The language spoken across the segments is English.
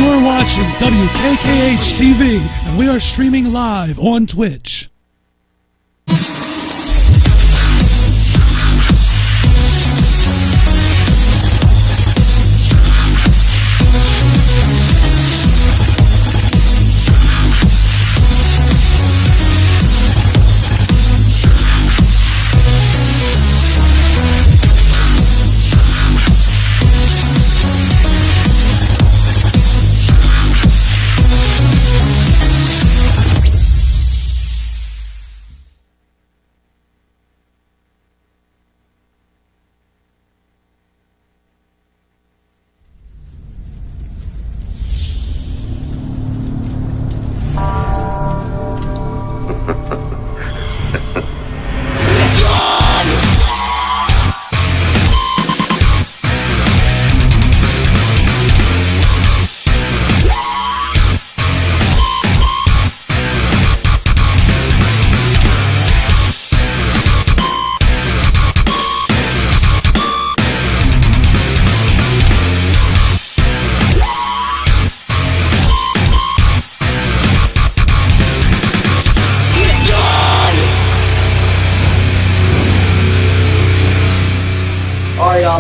You're watching WKKH TV, and we are streaming live on Twitch.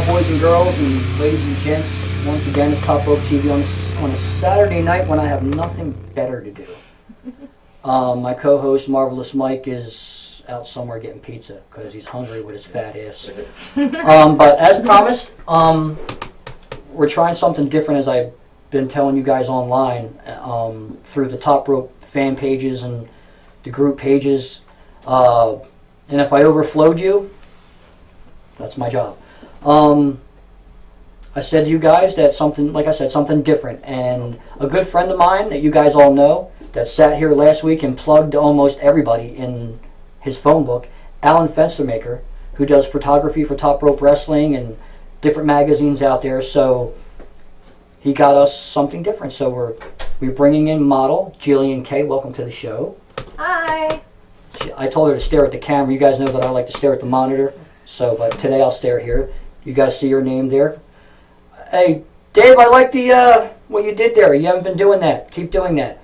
Boys and girls and ladies and gents, once again it's Top Rope TV on a Saturday night when I have nothing better to do. My co-host Marvelous Mike is out somewhere getting pizza because he's hungry with his fat ass. But as promised, we're trying something different, as I've been telling you guys online through the Top Rope fan pages and the group pages. And if I overflowed you, that's my job. I said to you guys that something, like I said, something different. And a good friend of mine that you guys all know that sat here last week and plugged almost everybody in his phone book, Alan Fenstermaker, who does photography for Top Rope Wrestling and different magazines out there. So he got us something different. So we're bringing in model Jillian K. Welcome to the show. Hi. I told her to stare at the camera. You guys know that I like to stare at the monitor. So, but today I'll stare here. You guys see your name there? Hey, Dave, I like the what you did there. You haven't been doing that. Keep doing that.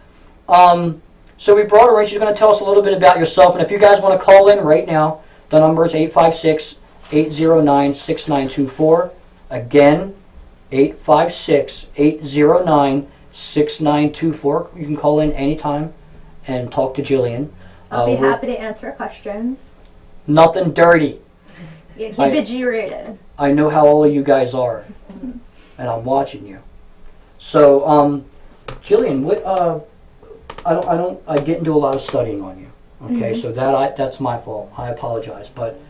So we brought her in. She's going to tell us a little bit about yourself. And if you guys want to call in right now, the number is 856-809-6924. Again, 856-809-6924. You can call in anytime and talk to Jillian. I'll be happy to answer questions. Nothing dirty. Yeah, keep it G-rated. I know how all of you guys are, and I'm watching you. So, Jillian, what? I didn't do a lot of studying on you. Okay, so that's my fault. I apologize. But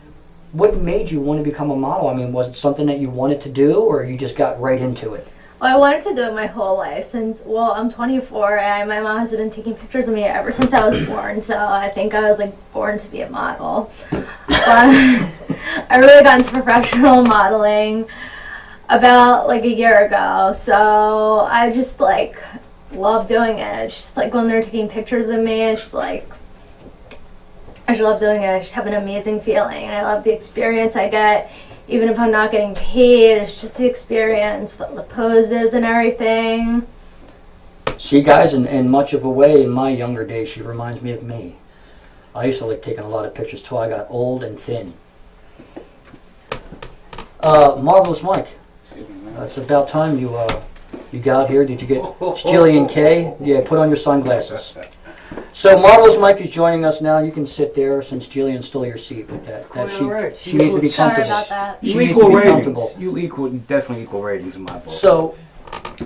what made you want to become a model? I mean, was it something that you wanted to do, or you just got right into it? Well, I wanted to do it my whole life since, well, I'm 24 and my mom has been taking pictures of me ever since I was born, so I think I was like born to be a model. But I really got into professional modeling about like a year ago, so I just like love doing it. It's just like when they're taking pictures of me, it's just like, I just love doing it. I just have an amazing feeling, and I love the experience I get. Even if I'm not getting paid, it's just the experience, the poses and everything. See, guys, in much of a way, in my younger days, she reminds me of me. I used to like taking a lot of pictures till I got old and thin. Marvelous Mike, it's about time you got here. Did you get Jillian K? Yeah, put on your sunglasses. So Marvelous Mike is joining us now. You can sit there since Jillian stole your seat with that. She needs to be comfortable. Sorry about that. She needs to be comfortable. You definitely equal ratings in my book. So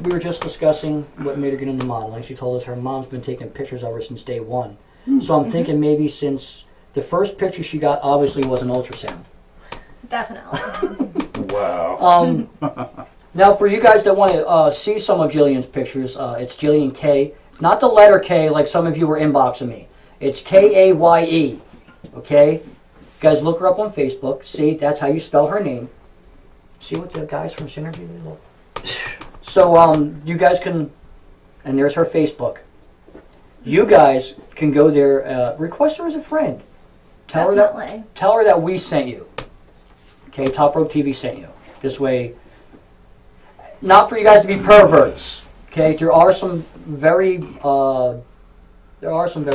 we were just discussing what made her get into modeling. She told us her mom's been taking pictures of her since day one. So I'm thinking maybe since the first picture she got obviously was an ultrasound. Definitely. Wow. Now for you guys that want to see some of Jillian's pictures, it's Jillian K. Not the letter K like some of you were inboxing me. It's K-A-Y-E. Okay? You guys look her up on Facebook. See, that's how you spell her name. See what the guys from Synergy look. So you guys can, and there's her Facebook. You guys can go there, request her as a friend. Tell her that we sent you. Okay, Top Rope TV sent you. This way, not for you guys to be perverts. Okay, there are some very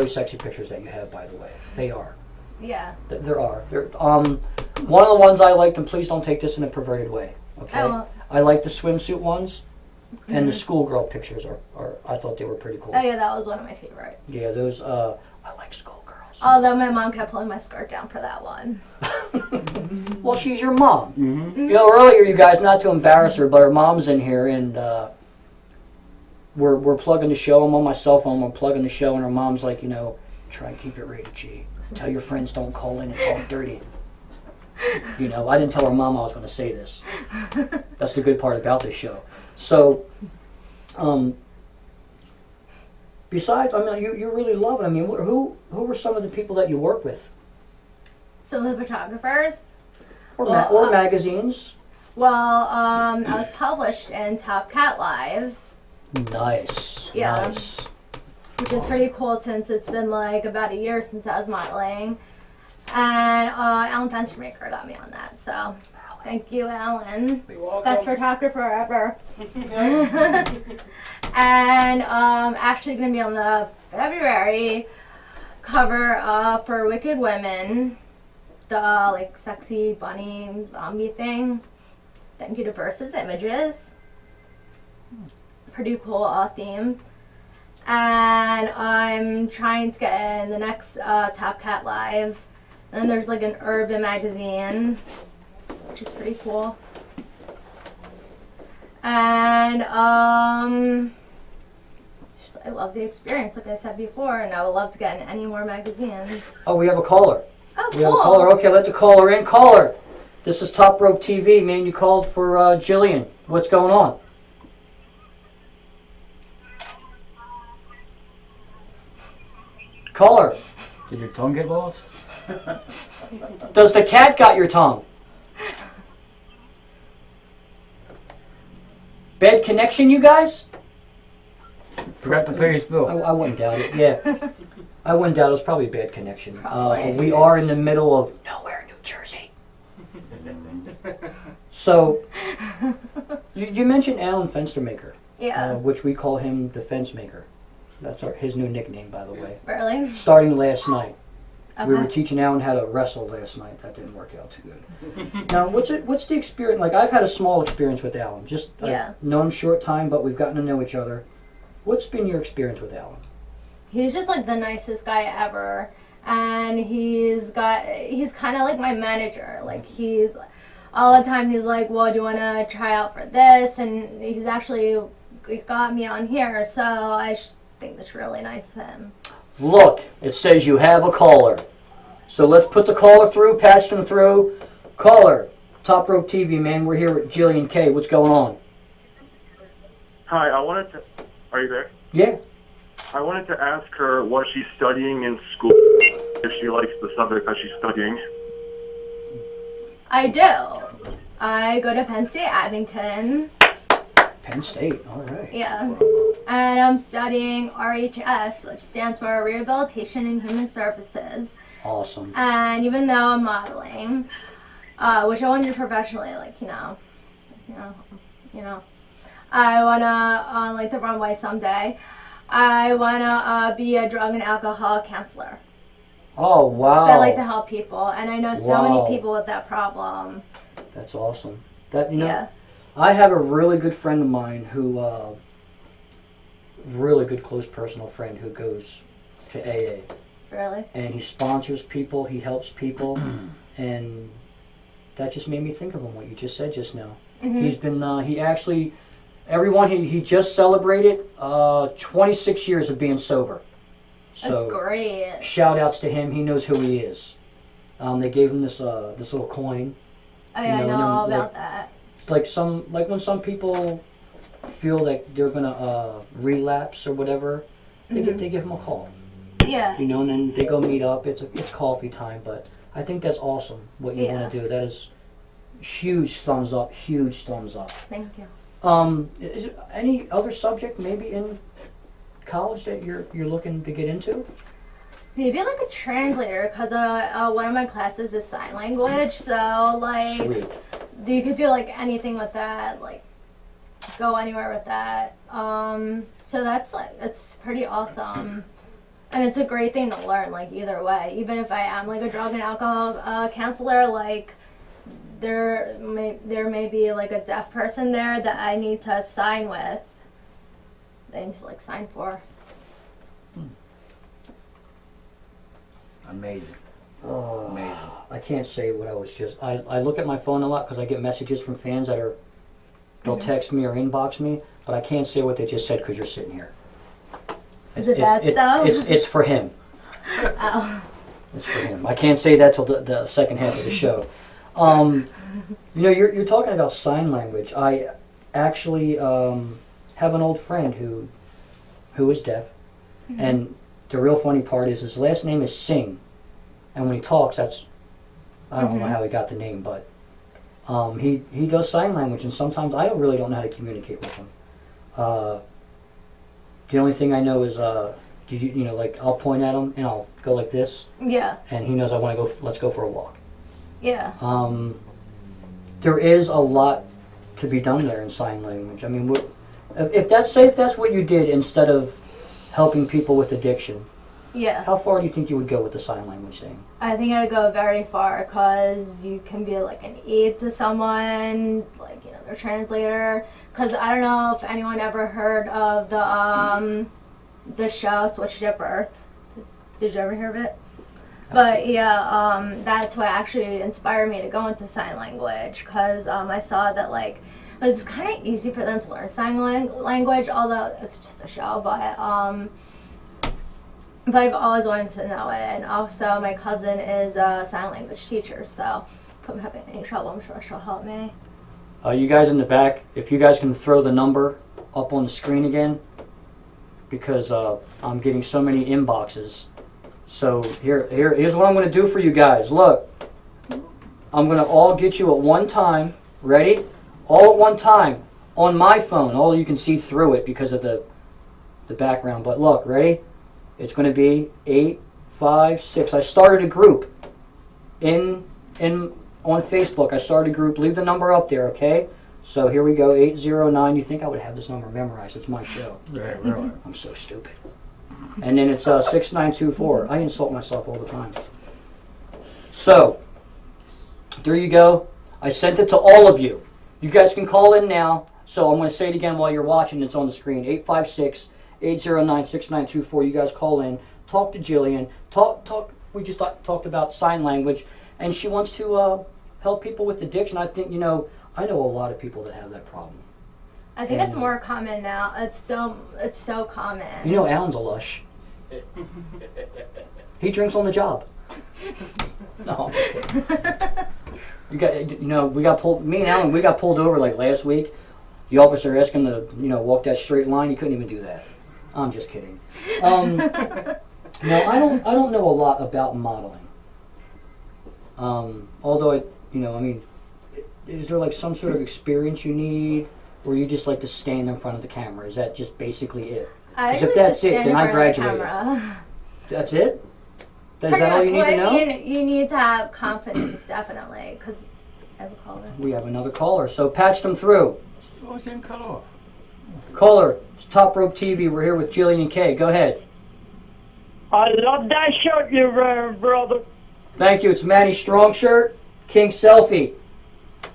sexy pictures that you have, by the way. They are. Yeah. There are. One of the ones I liked, and please don't take this in a perverted way. Okay. I won't. I like the swimsuit ones, and the schoolgirl pictures are. I thought they were pretty cool. Oh yeah, that was one of my favorites. Yeah, those. I like schoolgirls. Although my mom kept pulling my skirt down for that one. Well, she's your mom. Mm-hmm. You know, earlier, you guys, not to embarrass her, but her mom's in here, and we're plugging the show. I'm on my cell phone. We're plugging the show, and her mom's like, you know, try and keep it rated G. Tell your friends don't call in and talk dirty. You know, I didn't tell her mom I was going to say this. That's the good part about this show. So, besides, I mean, you really love it. I mean, who were some of the people that you work with? Some of the photographers. Or Well, magazines? Well, I was published in Top Cat Live, Nice. Yeah. Nice. which is pretty cool since it's been like about a year since I was modeling. And Alan Fenstermaker got me on that, so thank you, Alan. Best photographer ever. And actually going to be on the February cover for Wicked Women, the like sexy bunny zombie thing. Thank you to Versus Images. Pretty cool theme. And I'm trying to get in the next Top Cat Live. And then there's like an urban magazine, which is pretty cool. And I love the experience, like I said before, and I would love to get in any more magazines. Oh, we have a caller. Oh, We have a caller. Okay, let the caller in. Caller, this is Top Rope TV, man. You called for Jillian. What's going on? Caller, Did your tongue get lost? does the cat got your tongue? Bad connection, you guys? Forgot to pay his bill. I wouldn't doubt it. Yeah, I wouldn't doubt it. It's probably a bad connection. Probably. We are in the middle of nowhere, New Jersey. So, you mentioned Alan Fenstermaker, Yeah. which we call him the Fence Maker. That's his new nickname, by the way. Really? Starting last night. Okay. We were teaching Alan how to wrestle last night. That didn't work out too good. Now, what's the experience? Like, I've had a small experience with Alan. Just Yeah. known short time, but we've gotten to know each other. What's been your experience with Alan? He's just like the nicest guy ever, and he's kind of like my manager. Like he's all the time he's like, well, do you want to try out for this? And he's actually got me on here, so I just think that's really nice of him. Look, it says you have a caller. So let's put the caller through, patch them through. Caller, Top Rope TV, man. We're here with Jillian K. What's going on? Hi, are you there? Yeah. I wanted to ask her what she's studying in school, if she likes the subject that she's studying. I do. I go to Penn State Abington. Penn State, all right. Yeah. And I'm studying RHS, which stands for Rehabilitation and Human Services. Awesome. And even though I'm modeling, which I want to do professionally, like, you know, I want to, on like the runway someday, I want to be a drug and alcohol counselor. Oh, wow. So I like to help people, and I know so Wow. many people with that problem. That's awesome. That, you know, Yeah. I have a really good friend of mine who, really good close personal friend who goes to AA. Really? And he sponsors people, he helps people, and that just made me think of him, what you just said just now. Mm-hmm. He's been, he actually, he just celebrated 26 years of being sober. That's So, great. shout outs to him, he knows who he is. They gave him this little coin. Oh yeah, You I know, know all like- about that. It's like when some people feel like they're gonna relapse or whatever, they give him a call. Yeah. You know, and then they go meet up. It's coffee time, but I think that's awesome what you Yeah. want to do. That is huge thumbs up. Huge thumbs up. Thank you. Is there any other subject maybe in college that you're looking to get into? Maybe like a translator, because one of my classes is sign language, so like Sweet. you could do like anything with that, like go anywhere with that. So that's like, it's pretty awesome. And it's a great thing to learn, like, either way. Even if I am, like, a drug and alcohol counselor, like, there may be, like, a deaf person there that I need to sign with. They need to, like, sign for. Amazing. Amazing. I can't say what I was just. I look at my phone a lot because I get messages from fans that are, they'll text me or inbox me, but I can't say what they just said because you're sitting here. Is it bad stuff? It's for him. Oh. It's for him. I can't say that till the second half of the show. You know, you're talking about sign language. I actually have an old friend who is deaf, and the real funny part is his last name is Singh, and when he talks, that's, I don't know how he got the name, but he does sign language, and sometimes I really don't know how to communicate with him. The only thing I know is, you know, like, I'll point at him and I'll go like this, Yeah. and he knows I want to go. Let's go for a walk. Yeah. There is a lot to be done there in sign language. I mean, if that's what you did instead of helping people with addiction, Yeah. how far do you think you would go with the sign language thing? I think I'd go very far because you can be like an aid to someone, like, you know, their translator. Because I don't know if anyone ever heard of the show Switched at Birth. Did you ever hear of it? But yeah, that's what actually inspired me to go into sign language because I saw that, like, it was kind of easy for them to learn sign language, although it's just a show. But I've always wanted to know it, and also my cousin is a sign language teacher, so if I'm having any trouble, I'm sure she'll help me. You guys in the back, if you guys can throw the number up on the screen again, because I'm getting so many inboxes. So here's what I'm going to do for you guys. Look, I'm going to all get you at one time. Ready? All at one time on my phone. All you can see through it because of the background. But look, ready? It's going to be 856. I started a group on Facebook. I started a group. Leave the number up there, okay? So here we go, 809. You think I would have this number memorized? It's my show. Yeah, really. I'm so stupid. And then it's 6924. I insult myself all the time. So, there you go. I sent it to all of you. You guys can call in now. So I'm going to say it again while you're watching. It's on the screen. 856-809-6924. You guys call in. Talk to Jillian. We just talked about sign language. And she wants to help people with addiction. I think, you know, I know a lot of people that have that problem. I think it's more common now. It's so common. You know, Alan's a lush. He drinks on the job. No. We got pulled. Me and Alan, we got pulled over like last week. The officer asked him to, walk that straight line. He couldn't even do that. I'm just kidding. No, I don't know a lot about modeling. Although is there like some sort of experience you need, or you just like to stand in front of the camera? Is that just basically it? Because if that's it, then I graduated. That's it? Is that all you need to know? You need to have confidence, definitely, because I have a caller. We have another caller, so patch them through. Oh, getting cut off. Caller, it's Top Rope TV. We're here with Jillian K. Go ahead. I love that shirt you're wearing, brother. Thank you. It's Manny Strong shirt, King Selfie.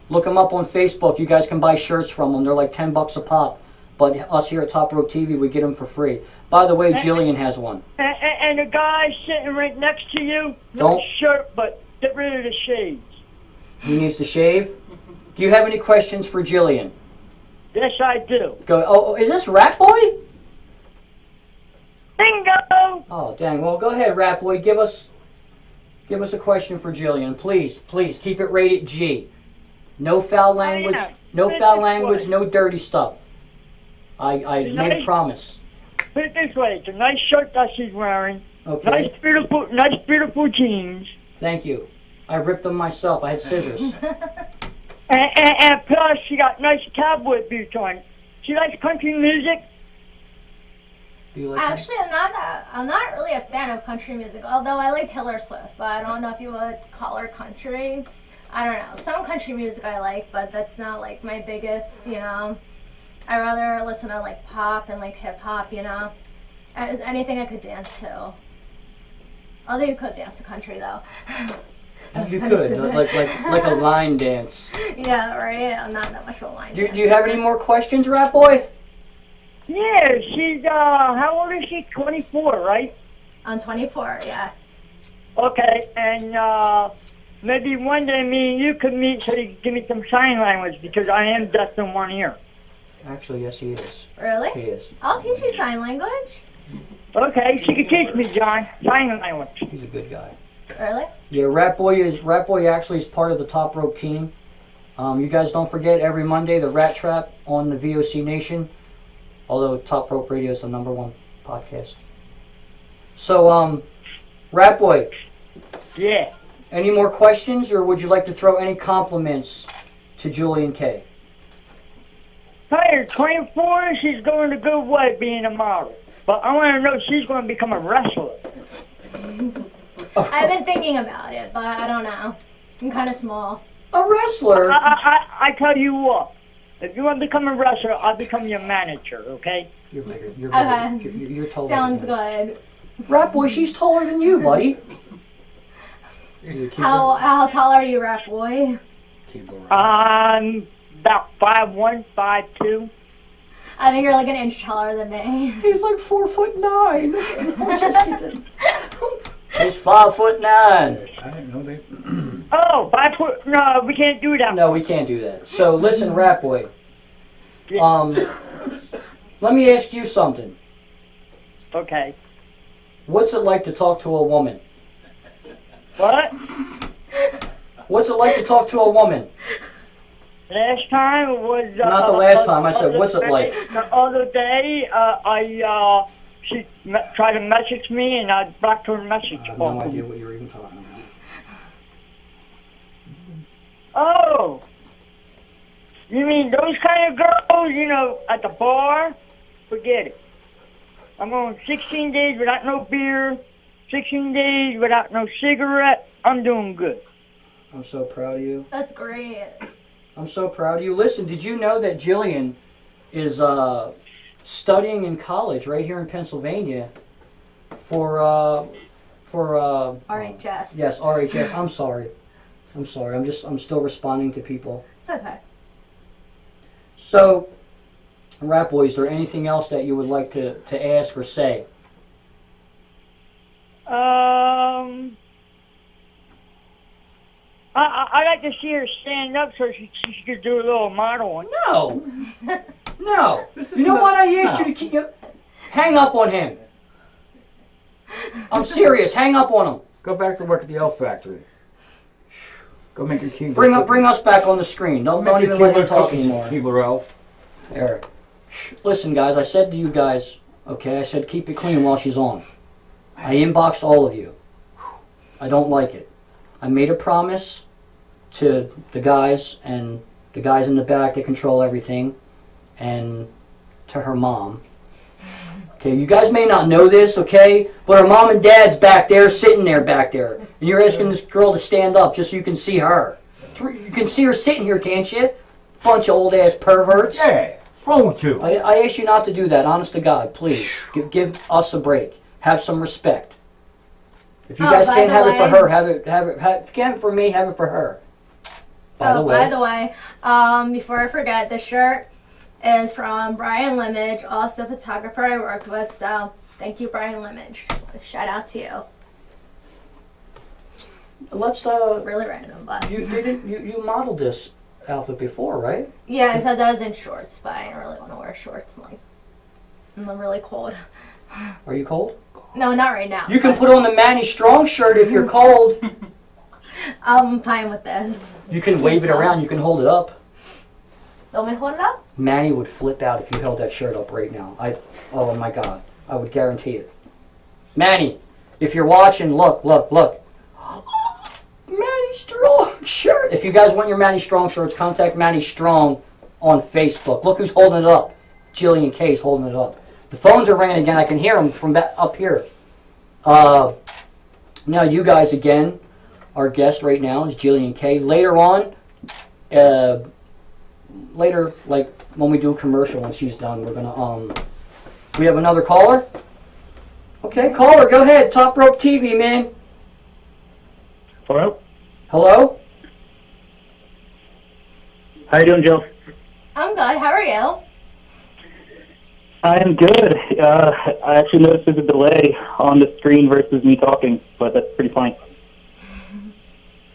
Look them up on Facebook. You guys can buy shirts from them. They're like $10 a pop. But us here at Top Rope TV, we get them for free. By the way, Jillian has one. And the guy sitting right next to you, Don't. no shirt, but get rid of the shades. He needs to shave. Do you have any questions for Jillian? Yes, I do. Go. Oh, is this Rat Boy? Bingo! Oh, dang. Well, go ahead, Rat Boy. Give us a question for Jillian. Please, keep it rated G. No foul language. No foul language. No dirty stuff. I made a promise. Put it this way, it's a nice shirt that she's wearing. Okay. Nice beautiful jeans. Thank you. I ripped them myself. I had scissors. And plus, she got nice cowboy boots on. She likes country music. Do you like Actually, I'm not really a fan of country music, although I like Taylor Swift, but I don't know if you would call her country. I don't know. Some country music I like, but that's not like my biggest, I rather listen to like pop and like hip hop, you know. Anything I could dance to. Although you could dance to country though. You could, like a line dance. Yeah, right. I'm not that much of a line Do dancer. you have any more questions, Rat Boy? Yeah, she's, how old is she? 24, right? I'm 24, yes. Okay, and, maybe one day me and you could meet so you could give me some sign language because I am deaf in one ear. Actually, yes, he is. Really? He is. I'll teach you sign language. Okay, she could teach me, John, sign language. He's a good guy. Really? Yeah, Rat Boy actually is part of the Top Rope team. You guys don't forget every Monday the Rat Trap on the VOC Nation. Although Top Rope Radio is the #1 podcast. So, Rat Boy, Yeah. any more questions, or would you like to throw any compliments to Julian K? Hey, 24, she's going a good way being a model. But I want to know if she's going to become a wrestler. I've been thinking about it, but I don't know. I'm kind of small. A wrestler? I tell you what. If you want to become a wrestler, I'll become your manager, okay? You're bigger. You're Okay. bigger. You're taller. Sounds than him. good. Rat Boy, she's taller than you, buddy. How tall are you, Rat Boy? I'm about 5'1", 5'2". I think you're like an inch taller than me. He's like 4'9". He's 5'9". I didn't know they. Oh, 5 foot. No, we can't do that. No, we can't do that. So listen, Rat Boy. Yeah. Let me ask you something. Okay. What's it like to talk to a woman? What? What's it like to talk to a woman? Last time was... Not the last time. I said, what's it like? The other day, she tried to message me, and I blocked her message. I have no idea what you're even talking about. Oh! You mean those kind of girls, you know, at the bar? Forget it. I'm on 16 days without no beer, 16 days without no cigarette. I'm doing good. I'm so proud of you. That's great. I'm so proud of you. Listen, did you know that Jillian is studying in college right here in Pennsylvania for RHS. Yes, RHS. I'm sorry. I'm still responding to people. It's okay. So, Rat Boy, is there anything else that you would like to ask or say? I like to see her stand up so she could do a little modeling. No. No. You know what? I asked you to keep... Hang up on him. I'm serious. Hang up on him. Go back to work at the Elf Factory. Go make your keyboard. Bring us back on the screen. Don't even let him talk anymore. Keyboard Elf. There. Listen, guys. I said to you guys, okay, I said keep it clean while she's on. I inboxed all of you. I don't like it. I made a promise to the guys, and the guys in the back that control everything, and to her mom. Okay, you guys may not know this, okay, but her mom and dad's back there, sitting there back there, and you're asking this girl to stand up just so you can see her. You can see her sitting here, can't you? Bunch of old-ass perverts. Hey, what's wrong with you? I ask you not to do that, honest to God, please. Give us a break. Have some respect. If you guys can't have it for her, have it. If you can't for me, have it for her. By the way, before I forget, the shirt is from Brian Limage, also a photographer I worked with. So thank you, Brian Limage. Shout out to you. Let's Really random, but you modeled this outfit before, right? yeah, because I was in shorts, but I didn't really want to wear shorts. I'm really cold. Are you cold? No, not right now. You can put on the Manny Strong shirt if you're cold. I'm fine with this. You can wave it around. You can hold it up. Want me to hold it up? Manny would flip out if you held that shirt up right now. Oh my God, I would guarantee it. Manny, if you're watching, look. Manny Strong shirt. If you guys want your Manny Strong shirts, contact Manny Strong on Facebook. Look who's holding it up. Jillian K's holding it up. The phones are ringing again. I can hear them from up here. Now you guys again, our guest right now is Jillian K. Later on, later, like when we do a commercial, when she's done, we're gonna we have another caller. Okay, caller, go ahead. Top Rope TV, man. Hello? Hello. How you doing, Jill? I'm good. How are you? I am good. I actually noticed there's a delay on the screen versus me talking, but that's pretty fine.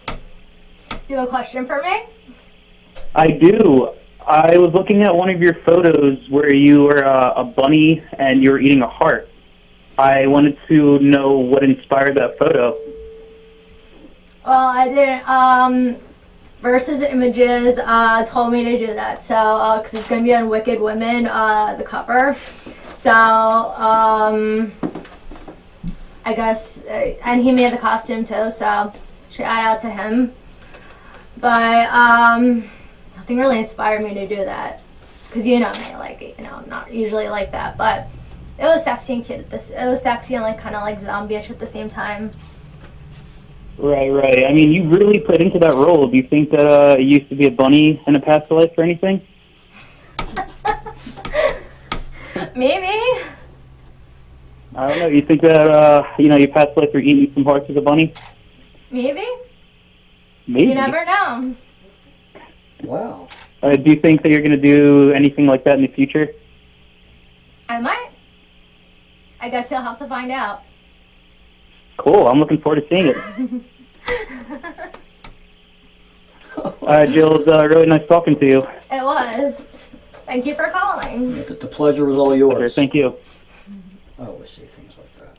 Do you have a question for me? I do. I was looking at one of your photos where you were a bunny and you were eating a heart. I wanted to know what inspired that photo. Well, I didn't. Versus Images told me to do that, so because it's gonna be on Wicked Women, the cover. So I guess, and he made the costume too. So shout out to him. But nothing really inspired me to do that, because you know me, like not usually like that, but it was sexy and cute. It was sexy and like kind of like zombie-ish at the same time. Right. I mean, you really put into that role. Do you think that you used to be a bunny in a past life or anything? Maybe. I don't know. You think that, your past life you're eating some hearts as a bunny? Maybe. Maybe. You never know. Wow. Do you think that you're going to do anything like that in the future? I might. I guess you'll have to find out. Cool. I'm looking forward to seeing it. Jill, it was really nice talking to you. It was. Thank you for calling. The pleasure was all yours. Sure, thank you. I always say things like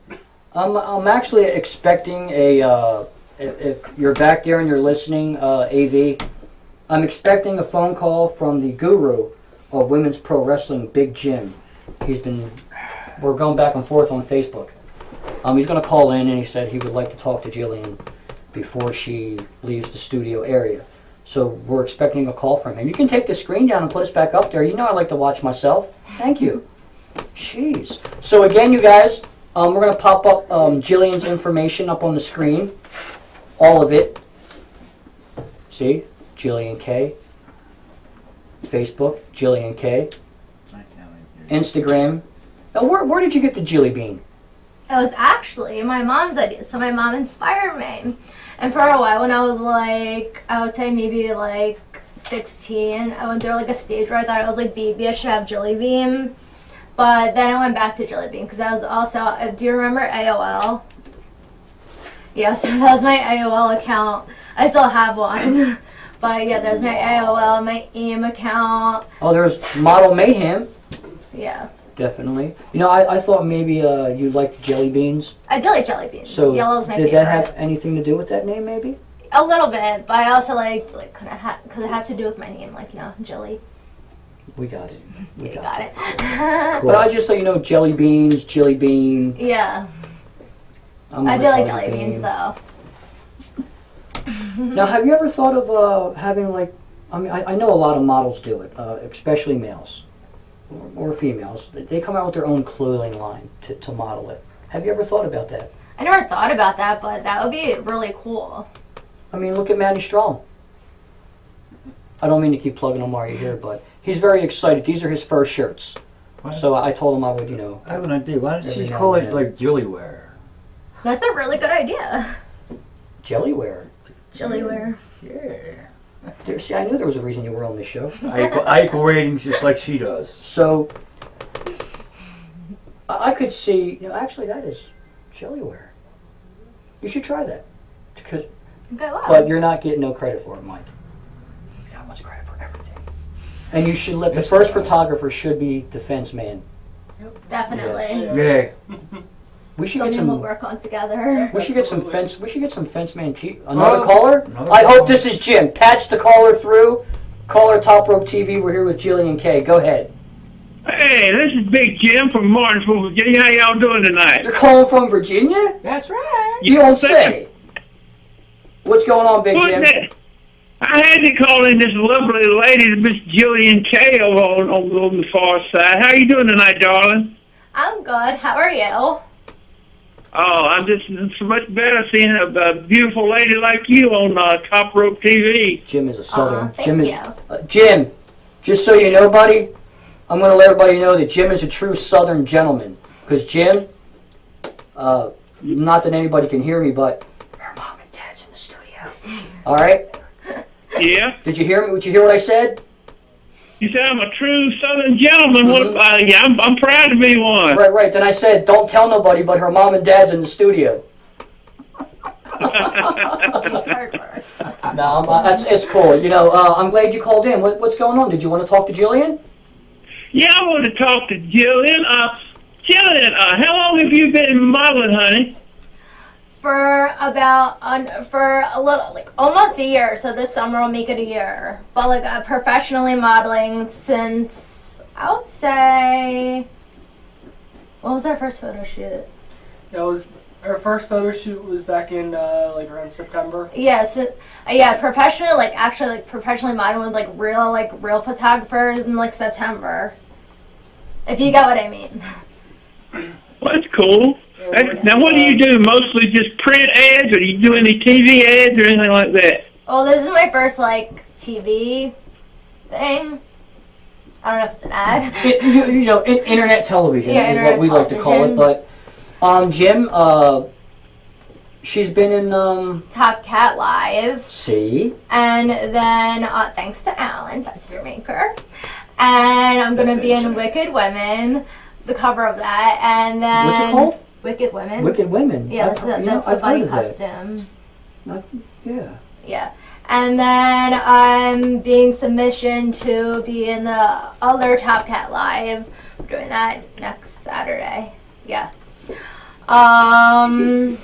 that. I'm actually expecting a, if you're back there and you're listening, AV, I'm expecting a phone call from the guru of women's pro wrestling, Big Jim. We're going back and forth on Facebook. He's going to call in, and he said he would like to talk to Jillian before she leaves the studio area. So we're expecting a call from him. You can take the screen down and put us back up there. You know I like to watch myself. Thank you. Jeez. So again, you guys, we're going to pop up Jillian's information up on the screen. All of it. See? Jillian K. Facebook, Jillian K. Instagram. Now, where did you get the Jilly Bean? It was actually my mom's idea, so my mom inspired me. And for a while, when I was like, I would say maybe like 16, I went through like a stage where I thought it was like, baby, I should have Jilly Bean. But then I went back to Jilly Bean, because I was also, do you remember AOL? Yeah, so that was my AOL account. I still have one. But yeah, that was my AOL, my AIM account. Oh, there's Model Mayhem. Yeah. Definitely. I thought maybe you liked jelly beans. I do like jelly beans. So Yellow's my favorite. Did that have anything to do with that name, maybe? A little bit, but I also liked, because it has to do with my name, jelly. We got it. We got it. But I just thought, jelly beans, Jilly Bean. Yeah. I do like jelly beans, though. Now, have you ever thought of having, I know a lot of models do it, especially males. Or females, they come out with their own clothing line to model it. Have you ever thought about that? I never thought about that, but that would be really cool. I mean, look at Manny Strong. I don't mean to keep plugging him while you're here, but he's very excited. These are his first shirts. What? So I told him I would, I have an idea. Why don't every you now call and it then. like Jillyware? That's a really good idea. Jellyware. Jillyware. Yeah. See, I knew there was a reason you were on this show. I equal ratings just like she does. So I could see, actually that is Jellyware. You should try that. Okay, wow. But you're not getting no credit for it, Mike. You got much credit for everything. And you should let the first photographer should be the fence man. Definitely. Yes. Yeah. We should Something get some. we'll work on together. We should get some fence. We should get some fence man. Another caller. Another I hope caller. this is Jim. Patch the caller through. Caller Top Rope TV. We're here with Jillian K. Go ahead. Hey, this is Big Jim from Martinsville, Virginia. How y'all doing tonight? You're calling from Virginia? That's right. You don't say. What's going on, Big Jim? I had to call in this lovely lady, Miss Jillian K. over on the far side. How you doing tonight, darling? I'm good. How are you? Oh, I'm just so much better seeing a beautiful lady like you on Top Rope TV. Jim is a Southern. Aw, Jim is thank Jim. Just so you know, buddy, I'm going to let everybody know that Jim is a true Southern gentleman. Because Jim, not that anybody can hear me, but her mom and dad's in the studio. All right. Yeah. Did you hear me? Did you hear what I said? You said I'm a true Southern gentleman. Yeah, I'm proud to be one. Right. Then I said, don't tell nobody, but her mom and dad's in the studio. No, it's cool. You know, I'm glad you called in. What's going on? Did you want to talk to Jillian? Yeah, I want to talk to Jillian. Jillian, how long have you been modeling, honey? For about for a little, like almost a year. So this summer will make it a year. But like professionally modeling since I would say, what was our first photo shoot? That was our first photo shoot was back in like around September. Yes, professionally, like actually like professionally modeling with like real photographers in like September. If you get what I mean. Well, that's cool. Now, what do you do? Mostly just print ads, or do you do any TV ads or anything like that? Well, this is my first like TV thing. I don't know if it's an ad. Internet television Yeah, is internet what we like to call it. But Jim, she's been in Top Cat Live. See. And then thanks to Alan, that's your maker. And I'm gonna be in Wicked Women, the cover of that, and then What's it called? Wicked Women. Wicked Women. Yeah, that's the bunny costume. Yeah. Yeah. And then I'm being submission to be in the other Top Cat Live. We're doing that next Saturday. Yeah. And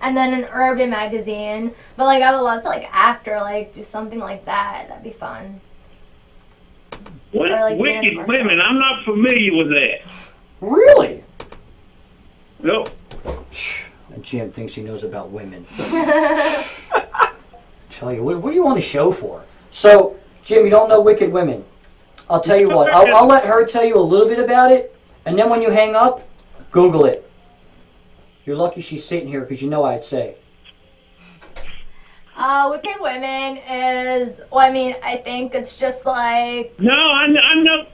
then an urban magazine. But like I would love to like act or like do something like that. That'd be fun. What? Or, like, Wicked Women? I'm not familiar with that. Really? No. Jim thinks he knows about women. Tell you, what do you want a show for? So, Jim, you don't know Wicked Women. I'll tell you what. I'll let her tell you a little bit about it, and then when you hang up, Google it. You're lucky she's sitting here because you know I'd say. Wicked Women is, well, I mean, I think it's just like... No, I know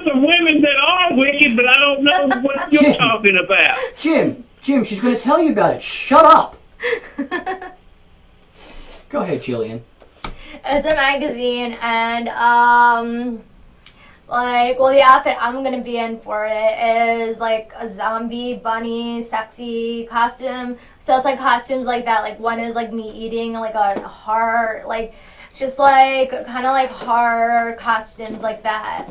some women that are wicked, but I don't know what you're talking about. Jim, she's going to tell you about it. Shut up. Go ahead, Jillian. It's a magazine, and, the outfit I'm going to be in for it is, like, a zombie, bunny, sexy costume. So it's, like, costumes like that. Like, one is, like, me eating, like, a heart. Like, just, like, kind of, like, horror costumes like that.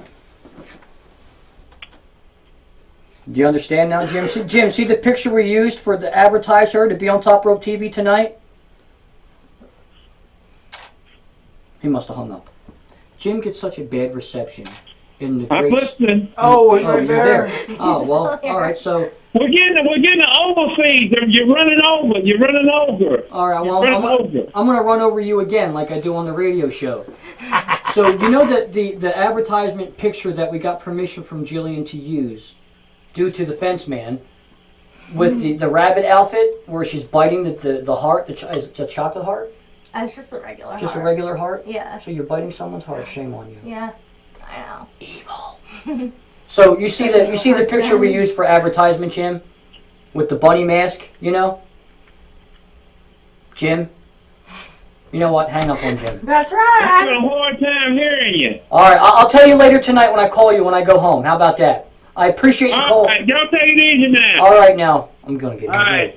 Do you understand now, Jim? Jim, see the picture we used for the advertise her to be on Top Rope TV tonight? He must have hung up. Jim gets such a bad reception in the I'm great... listening. Oh, you're there. Oh, well, all right, so... We're getting an overfeed. You're running over. All right, well, I'm going to run over you again like I do on the radio show. So, you know that the advertisement picture that we got permission from Jillian to use due to the fence man with the rabbit outfit where she's biting the heart, is it a chocolate heart? It's just a regular Just heart. a regular heart? Yeah. So you're biting someone's heart. Shame on you. Yeah, I know. Evil. So you see the picture we used for advertisement, Jim, with the bunny mask. You know, Jim. You know what? Hang up on Jim. That's I'm right. having a hard time hearing you. All right, I'll tell you later tonight when I call you when I go home. How about that? I appreciate your call. All right, y'all take it easy now. All right, now I'm gonna get. All right.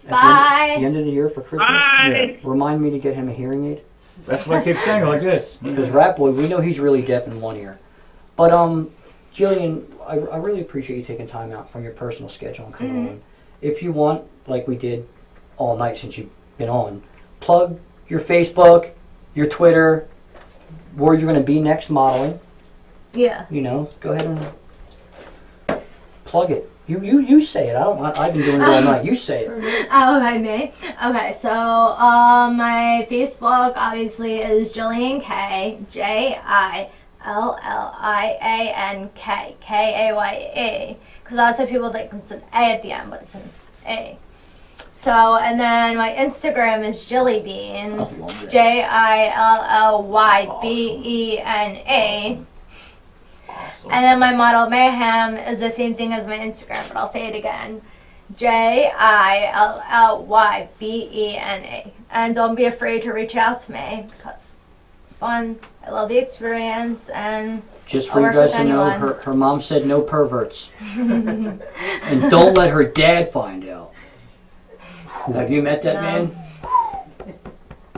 Bye. The end of the year for Christmas. Bye. Remind me to get him a hearing aid. That's what I keep saying like this. Because Rat Boy, we know he's really deaf in one ear. But Jillian, I really appreciate you taking time out from your personal schedule and coming on. If you want, like we did all night since you've been on, plug your Facebook, your Twitter, where you're going to be next modeling. Yeah. You know, go ahead and plug it. You say it. I've been doing it all night. You say it. Oh, I may. Okay, so my Facebook obviously is Jillian K, JILLIAN K, KAYE. Because lots of people think it's an A at the end, but it's an A. So, and then my Instagram is Jillybean. JILLYBENA. Awesome. And then my model Mayhem is the same thing as my Instagram, but I'll say it again. JILLYBENA. And don't be afraid to reach out to me because it's fun. I love the experience, and Just for you guys to know, her mom said no perverts. And don't let her dad find out. Have you met that man?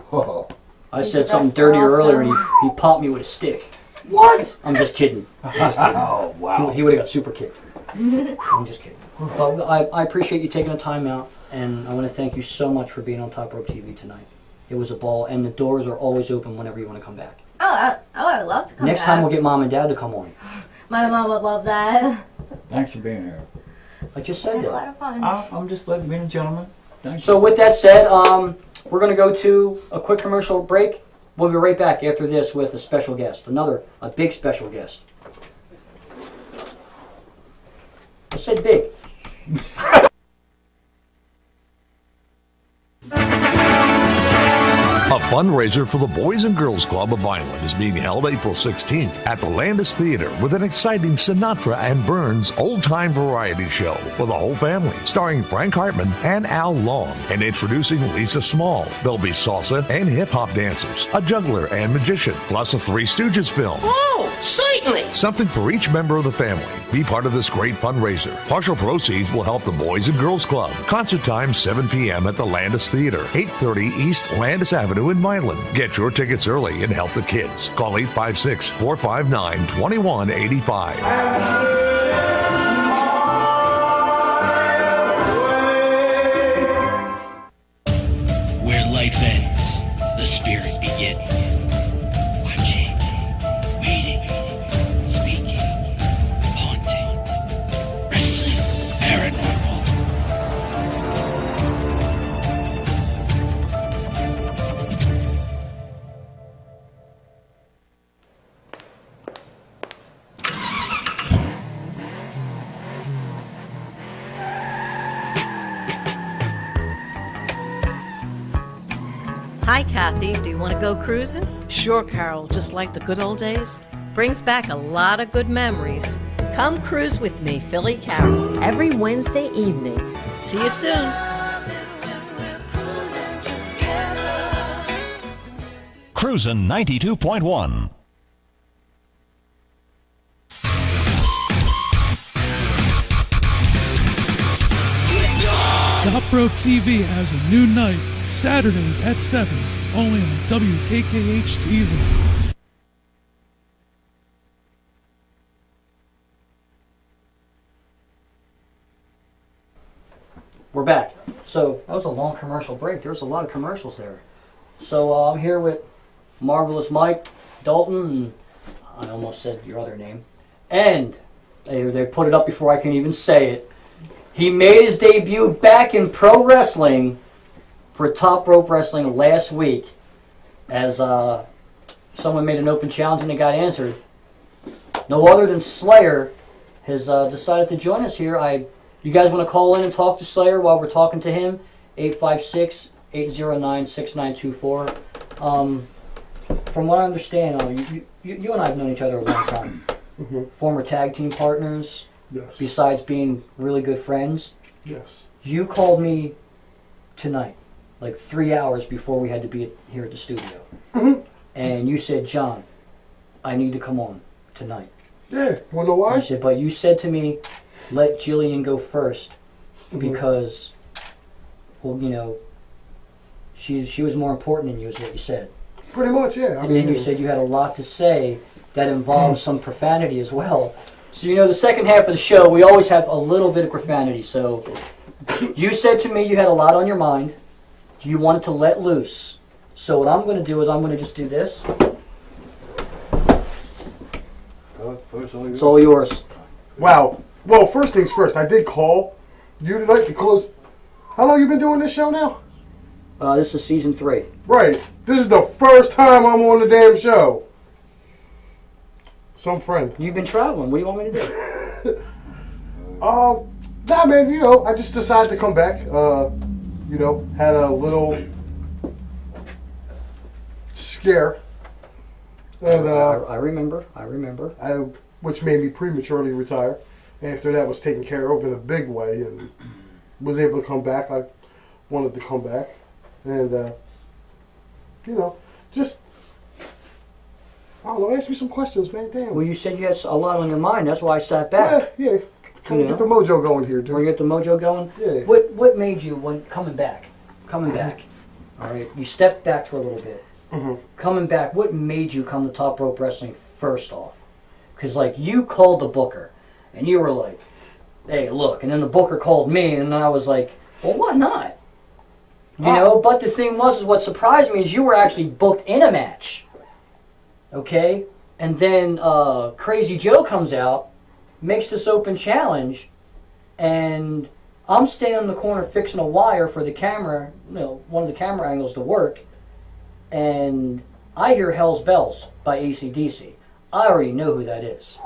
Whoa. I He's said the something best dirty also. earlier and he popped me with a stick. What? I'm just kidding. Oh, wow. He would have got super kicked. I'm just kidding. But I appreciate you taking the time out, and I want to thank you so much for being on Top Rope TV tonight. It was a ball, and the doors are always open whenever you want to come back. I would love to come Next back. time we'll get Mom and Dad to come on. My mom would love that. Thanks for being here. I just I said had a that. lot of fun. I'm just letting being a gentleman. Thanks. So with that said, we're going to go to a quick commercial break. We'll be right back after this with a special guest, a big special guest. I said big. A fundraiser for the Boys and Girls Club of Vineland is being held April 16th at the Landis Theater with an exciting Sinatra and Burns old-time variety show for the whole family, starring Frank Hartman and Al Long, and introducing Lisa Small. There'll be salsa and hip-hop dancers, a juggler and magician, plus a Three Stooges film. Oh, certainly. Something for each member of the family. Be part of this great fundraiser. Partial proceeds will help the Boys and Girls Club. Concert time 7 p.m. at the Landis Theater, 830 East Landis Avenue in Vineland. Get your tickets early and help the kids. Call 856-459-2185. Where life ends, the spirit begins. Watching, waiting, speaking, haunting, wrestling, paranormal. Hi, Kathy. Do you want to go cruising? Sure, Carol, just like the good old days. Brings back a lot of good memories. Come cruise with me, Philly Carol, every Wednesday evening. See you soon. Cruisin' 92.1. Top Rope TV has a new night, Saturdays at 7, only on WKKH TV. We're back. So that was a long commercial break. There's a lot of commercials there. So I'm here with Marvelous Mike Dalton, and I almost said your other name. And they put it up before I can even say it. He made his debut back in pro wrestling for Top Rope Wrestling last week, as someone made an open challenge and it got answered. No other than Slayer has decided to join us here. You guys want to call in and talk to Slayer while we're talking to him? 856-809-6924. From what I understand, you and I have known each other a long time. Mm-hmm. Former tag team partners. Yes. Besides being really good friends. Yes. You called me tonight, like 3 hours before we had to be here at the studio. Mm-hmm. And you said, John, I need to come on tonight. Yeah, you want to know why? I said, but you said to me, let Jillian go first because, well, you know, she was more important than you, is what you said. Pretty much, yeah. And then you said you had a lot to say that involves some profanity as well. So, you know, the second half of the show, we always have a little bit of profanity. So, you said to me you had a lot on your mind. You wanted to let loose. So what I'm going to do is I'm going to just do this. It's all yours. Wow. Well, first things first, I did call you tonight because how long you been doing this show now? This is season 3. Right. This is the first time I'm on the damn show. Some friend. You've been traveling. What do you want me to do? Nah, man, you know, I just decided to come back. You know, had a little scare. And, I remember. Which made me prematurely retire. After that was taken care of in a big way and was able to come back. I wanted to come back. And, you know, just, I don't know, ask me some questions, man. Damn. Well, you said you had a lot on your mind. That's why I sat back. Yeah. Kind of get the mojo going here, dude. Want to get the mojo going? Yeah. What made you, when coming back, all right, you stepped back for a little bit. Mm-hmm. Coming back, what made you come to Top Rope Wrestling first off? Because, like, you called the booker, and you were like, hey, look. And then the booker called me, and I was like, well, why not? You know, but the thing was, what surprised me is you were actually booked in a match. Okay? And then Crazy Joe comes out, makes this open challenge, and I'm standing in the corner fixing a wire for the camera, you know, one of the camera angles to work, and I hear Hell's Bells by AC/DC. I already know who that is.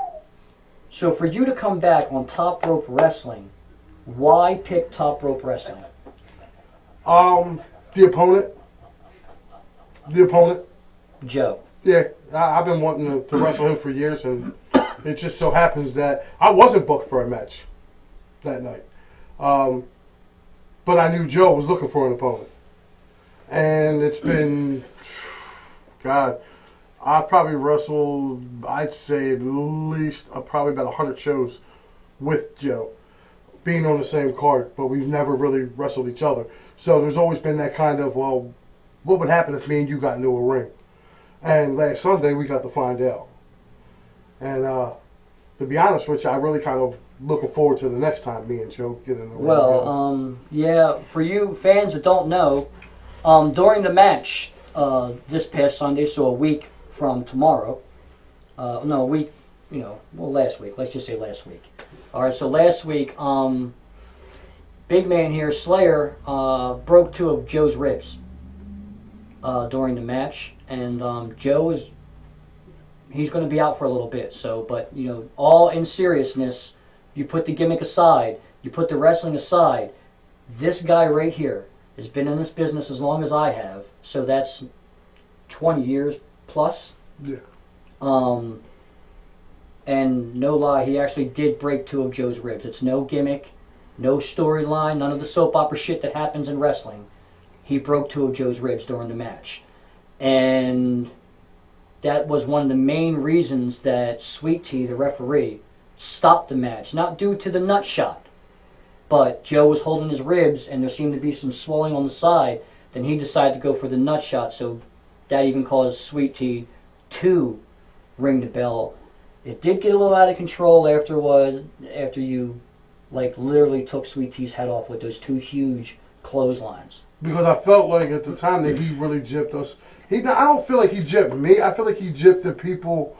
So for you to come back on Top Rope Wrestling, why pick Top Rope Wrestling? The opponent. Joe. Yeah, I've been wanting to wrestle him for years, and it just so happens that I wasn't booked for a match that night. But I knew Joe was looking for an opponent. And it's been, God, I probably wrestled, I'd say at least probably about 100 shows with Joe, being on the same card, but we've never really wrestled each other. So there's always been that kind of, well, what would happen if me and you got into a ring? And last Sunday we got to find out. And to be honest with you, I really kind of looking forward to the next time me and Joe get in the ring. Well, yeah, for you fans that don't know, during the match this past Sunday, so a week from tomorrow, no, a week, you know, well, last week, let's just say last week. All right, so last week, big man here, Slayer, broke 2 of Joe's ribs during the match, and Joe is, he's going to be out for a little bit. So, but you know, all in seriousness, you put the gimmick aside, you put the wrestling aside. This guy right here has been in this business as long as I have, so that's 20 years plus. Yeah. And no lie, he actually did break 2 of Joe's ribs. It's no gimmick, no storyline, none of the soap opera shit that happens in wrestling. He broke 2 of Joe's ribs during the match. And that was one of the main reasons that Sweet Tea, the referee, stopped the match. Not due to the nut shot, but Joe was holding his ribs and there seemed to be some swelling on the side. Then he decided to go for the nut shot, so that even caused Sweet Tea to ring the bell. It did get a little out of control after you like literally took Sweet Tea's head off with those 2 huge clotheslines. Because I felt like at the time that he really gypped us. I don't feel like he gypped me. I feel like he gypped the people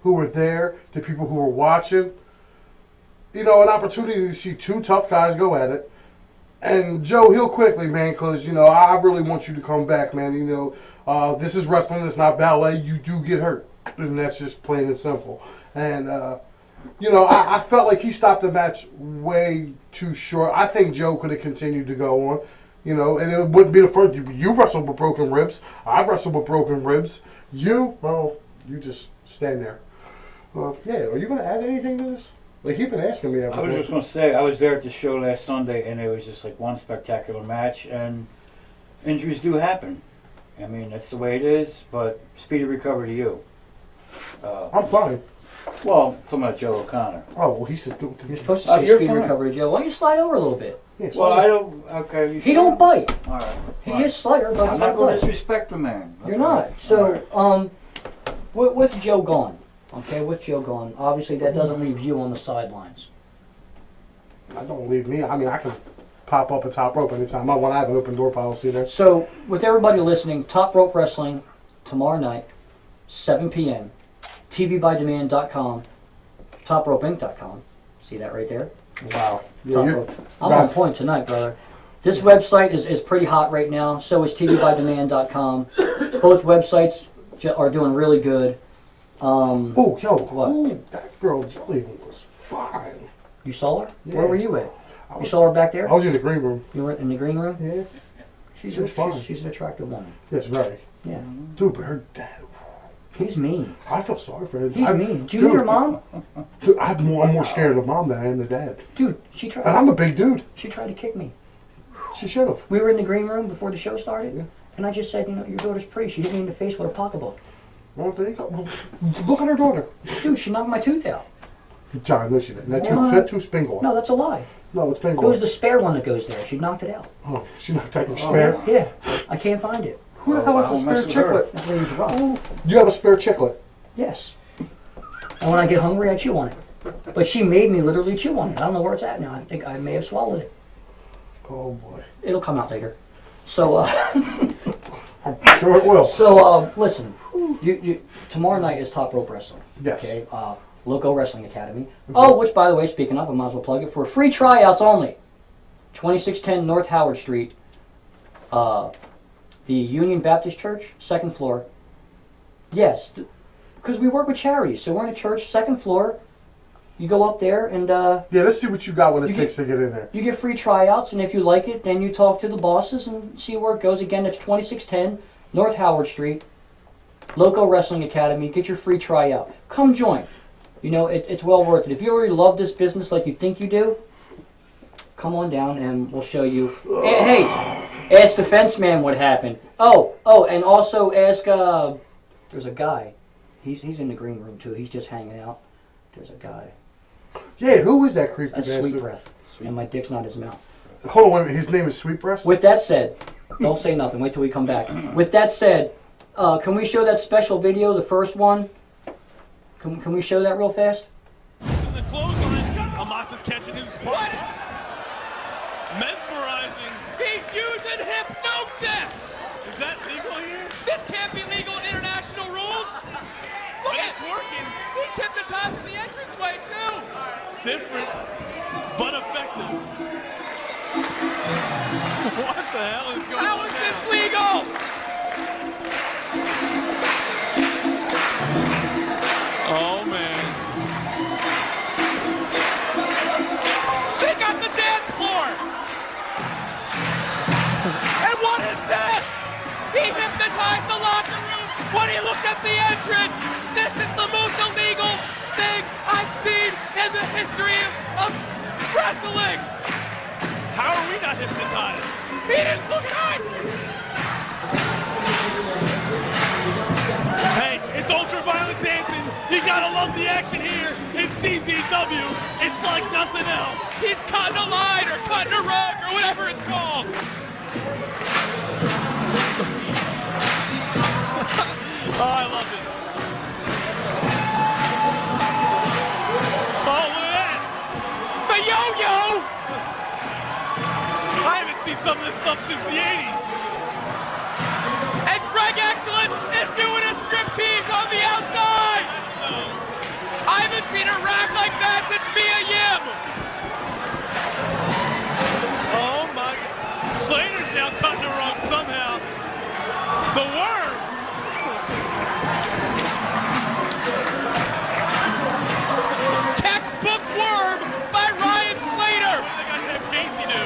who were there, the people who were watching. You know, an opportunity to see 2 tough guys go at it. And Joe, heal quickly, man, because, you know, I really want you to come back, man. You know, this is wrestling, it's not ballet. You do get hurt. And that's just plain and simple. And, you know, I felt like he stopped the match way too short. I think Joe could have continued to go on. You know, and it wouldn't be the first. You wrestled with broken ribs. I've wrestled with broken ribs. You just stand there. Yeah, are you going to add anything to this? Like, you've been asking me. I was just going to say, I was there at the show last Sunday, and it was just like one spectacular match, and injuries do happen. I mean, that's the way it is, but speedy recovery to you. I'm fine. Well, I'm talking about Joe O'Connor. Oh, well, he's You're supposed to say speedy recovery, Joe. Why don't you slide over a little bit? Yeah, well, I don't. Okay. He don't bite. All right. He is Slayer, but I'm he not don't going bite. to disrespect the man. You're not. So, with Joe gone, okay, with Joe gone, obviously that doesn't leave you on the sidelines. I don't leave me. I mean, I can pop up a Top Rope anytime I want. I have an open door policy there. So, with everybody listening, Top Rope Wrestling tomorrow night, 7 p.m. tvbydemand.com, topropeinc.com. See that right there? Wow. Yeah, I'm on point tonight, brother. This website is pretty hot right now. So is tvbydemand.com. Both websites are doing really good. What? What? That girl Jillian was fine. You saw her? Yeah. Where were you at? You saw her back there? I was in the green room. You were in the green room? Yeah. She's, She was fine. she's an attractive woman. Yes, very. Yeah. Dude, but her dad. He's mean. I feel sorry for him. He's mean. Do you meet her mom? Dude, I'm more scared of the mom than I am the dad. Dude, she tried. And I'm a big dude. She tried to kick me. She should have. We were in the green room before the show started, and I just said, you know, your daughter's pretty. She hit me in the face with a pocketbook. Well, there you go. Look at her daughter. Dude, she knocked my tooth out. John, no, she didn't. That tooth's been gone. No, that's a lie. No, it's been It gone. was the spare one that goes there. She knocked it out. Oh, she knocked out your spare? Yeah, I can't find it. Who the hell has a spare chiclet? That lady's rough. You have a spare chiclet? Yes. And when I get hungry, I chew on it. But she made me literally chew on it. I don't know where it's at now. I think I may have swallowed it. Oh, boy. It'll come out later. So, I'm sure it will. So, listen. You tomorrow night is Top Rope Wrestling. Yes. Okay. Loco Wrestling Academy. Oh, which, by the way, speaking of, I might as well plug it for free tryouts only. 2610 North Howard Street. The Union Baptist Church, second floor. Yes, because we work with charities, so we're in a church, second floor. You go up there and yeah, let's see what you got when it takes to get in there. You get free tryouts, and if you like it, then you talk to the bosses and see where it goes. Again, it's 2610 North Howard Street, Loco Wrestling Academy. Get your free tryout. Come join. You know, it's well worth it. If you already love this business like you think you do, come on down and we'll show you. Hey, ask the fence man what happened. Oh, and also ask, there's a guy. He's in the green room too. He's just hanging out. There's a guy. Yeah, who is that creepy That's bastard? Sweet Breath. And my dick's not his mouth. Hold on, wait a minute. His name is Sweet Breath? With that said, don't say nothing. Wait till we come back. With that said, can we show that special video, the first one? Can we show that real fast? The clothesline. Hamas is catching his spot. Mesmerizing. He's using hypnosis. Is that legal here? This can't be legal in international rules. Look at it's working. He's hypnotizing the entranceway too. Different, but effective. What the hell is going on? How is this legal? Oh man. They got the dance floor. And what is this? He hypnotized the locker room when he looked at the entrance. This is the most illegal thing I've seen in the history of wrestling. How are we not hypnotized? He didn't look right. Hey, it's ultra-violent dancing. You gotta love the action here in CZW. It's like nothing else. He's cutting a line or cutting a rug or whatever it's called. Oh, I love it. Oh, look at that. The yo-yo. I haven't seen some of this stuff since the 80s. And Greg Excellent is doing a striptease on the outside. I haven't seen a rack like that since Mia Yim. Oh my God. Slater's now cutting the rug somehow. The worm. Textbook worm by Ryan Slater. What do they got to have Casey do?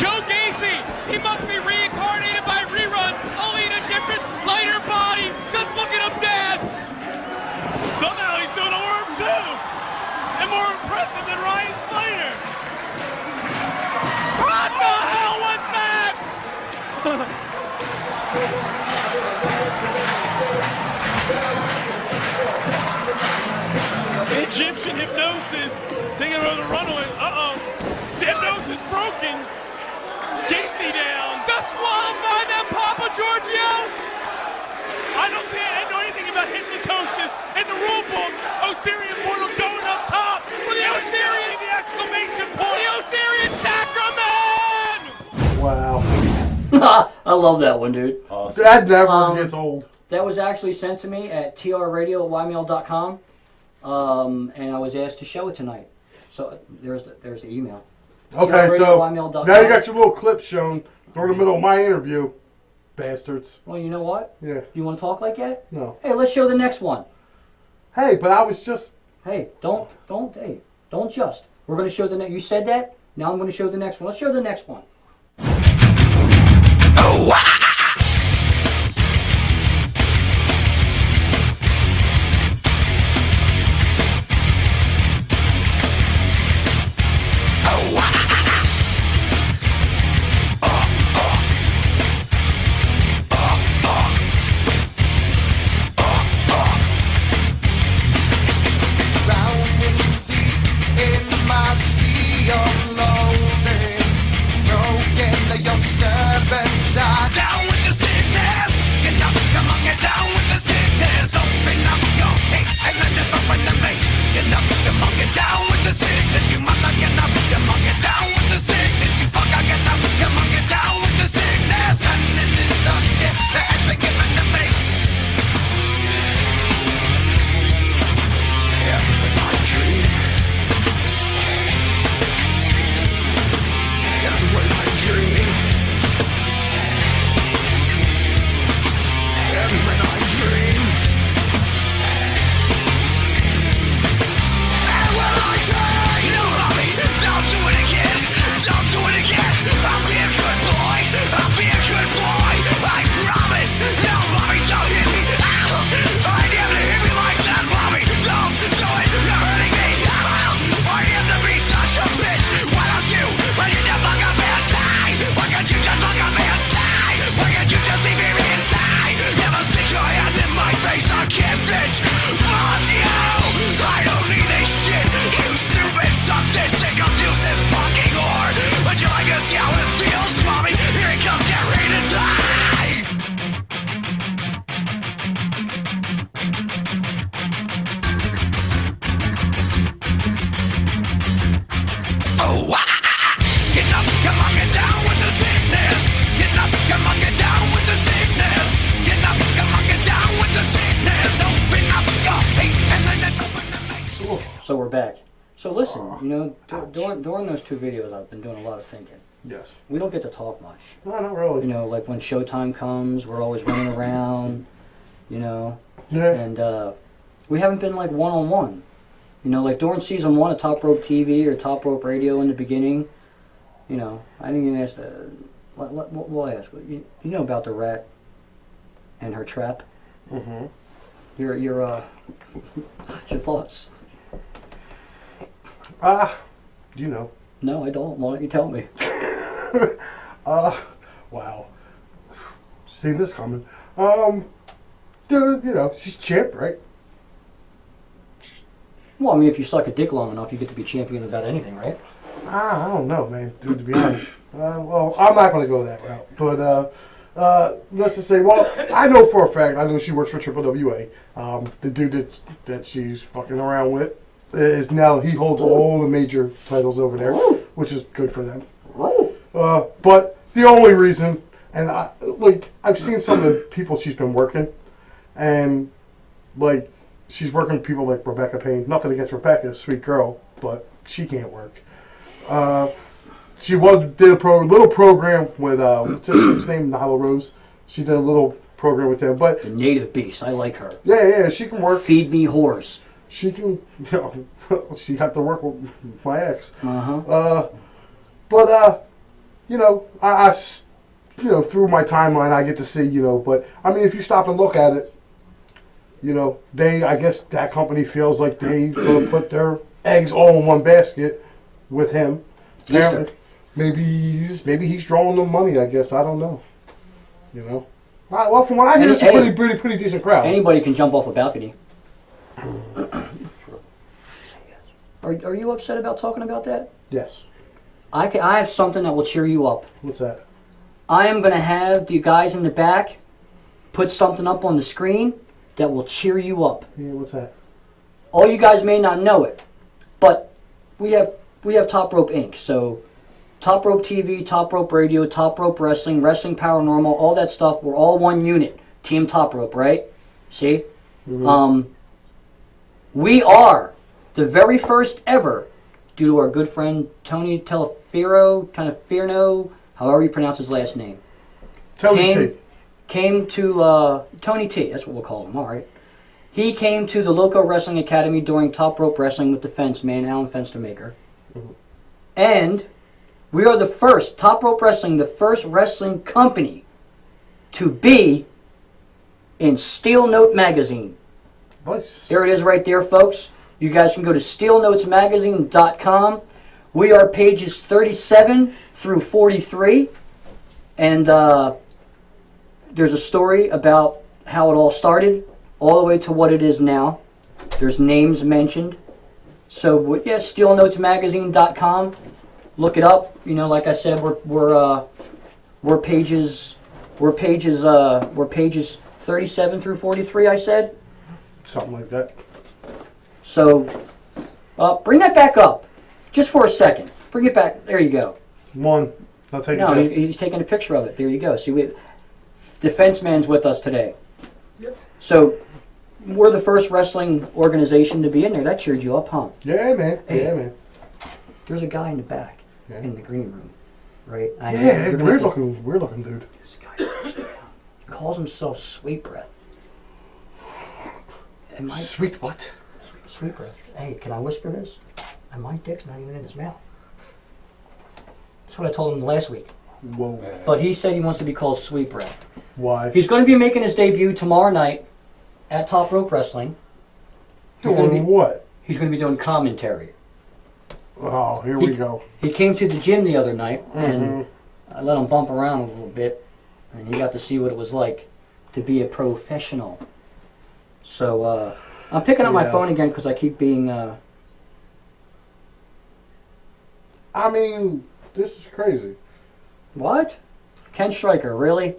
Joe Gacy, he must be reincarnated by Rerun, only in a different, lighter body. Just look at him dance. Somehow he's doing a worm too. And more impressive than Ryan Slater. What the hell was that? Egyptian hypnosis taking over the runaway. Uh-oh. The hypnosis broken. Gacy down. The squad by them, Papa Giorgio. I don't know anything about hypnosis in the rule book. Osirian portal going up top. For the Osirian, the exclamation point. The Osirian Sacrament. Wow. I love that one, dude. Awesome. That never gets old. That was actually sent to me at trradio@ymail.com, and I was asked to show it tonight. So there's the email. Okay, so now you got your little clip shown during the middle of my interview. Bastards. Well, you know what? Yeah. You want to talk like that? No. Hey, let's show the next one. Hey, but I was just Hey, don't, just. We're going to show the next. You said that? Now I'm going to show the next one. Let's show the next one. So we're back. So listen, you know, during those 2 videos, I've been doing a lot of thinking. Yes. We don't get to talk much. No, not really. You know, like when showtime comes, we're always running around, you know. Yeah. And we haven't been like one-on-one. You know, like during season 1 of Top Rope TV or Top Rope Radio in the beginning, you know, I didn't even ask, we'll ask, you know about the rat and her trap? Mm-hmm. Your thoughts? Do you know? No, I don't. Why don't you tell me? Wow. Seen this coming. Dude, you know, she's champ, right? Well, I mean, if you suck a dick long enough, you get to be champion about anything, right? I don't know, man, dude, to be honest. Well, I'm not going to go that route. But let's just say, well, I know for a fact, I know she works for Triple WA. The dude that she's fucking around with is now, he holds all the major titles over there, which is good for them. But the only reason, and I've seen some of the people she's been working, and like, she's working with people like Rebecca Payne. Nothing against Rebecca, sweet girl, but she can't work. She did a little program with what's his name, Nyla Rose. She did a little program with them, but the native beast, I like her. Yeah, she can work. Feed me whores. She can, you know, she had to work with my ex. But you know, I you know, through my timeline, I get to see, you know, but I mean, if you stop and look at it, you know, I guess that company feels like they gonna put their eggs all in one basket with him. Apparently, maybe he's drawing them money. I guess I don't know. You know, well, from what I hear, it's a pretty decent crowd. Anybody can jump off a balcony. Are you upset about talking about that? Yes. I have something that will cheer you up. What's that? I am going to have the guys in the back put something up on the screen that will cheer you up. Yeah, what's that? All you guys may not know it, but we have Top Rope Inc. So Top Rope TV, Top Rope Radio, Top Rope Wrestling, Wrestling Paranormal, all that stuff. We're all one unit. Team Top Rope, right? See? Mm-hmm. We are the very first ever, due to our good friend Tony Telefirno, however you pronounce his last name. Tony T. Came to Tony T. That's what we'll call him. All right. He came to the Loco Wrestling Academy during Top Rope Wrestling with the Fence Man, Alan Fenstermaker. And we are the first, Top Rope Wrestling, the first wrestling company to be in Steel Note Magazine. Nice. There it is right there, folks. You guys can go to steelnotesmagazine.com. We are pages 37 through 43. And there's a story about how it all started, all the way to what it is now. There's names mentioned. So, yeah, steelnotesmagazine.com. Look it up. You know, like I said, we're pages 37 through 43, I said. Something like that. So, bring that back up, just for a second. Bring it back. There you go. One. I'll take No, it. he's taking a picture of it. There you go. See, Defense Man's with us today. Yep. So, we're the first wrestling organization to be in there. That cheered you up, huh? Yeah, man. Hey, Yeah, man. There's a guy in the back, in the green room, right? Weird looking dude. This guy calls himself Sweet Breath. And Sweet what? Sweet Breath. Hey, can I whisper this? And my dick's not even in his mouth. That's what I told him last week. Whoa. But he said he wants to be called Sweet Breath. Why? He's going to be making his debut tomorrow night at Top Rope Wrestling. Doing what? He's going to be doing commentary. Oh, here we go. He came to the gym the other night, and I let him bump around a little bit, and he got to see what it was like to be a professional. So, I'm picking up my phone again because I keep being... I mean, this is crazy. What? Ken Stryker, really?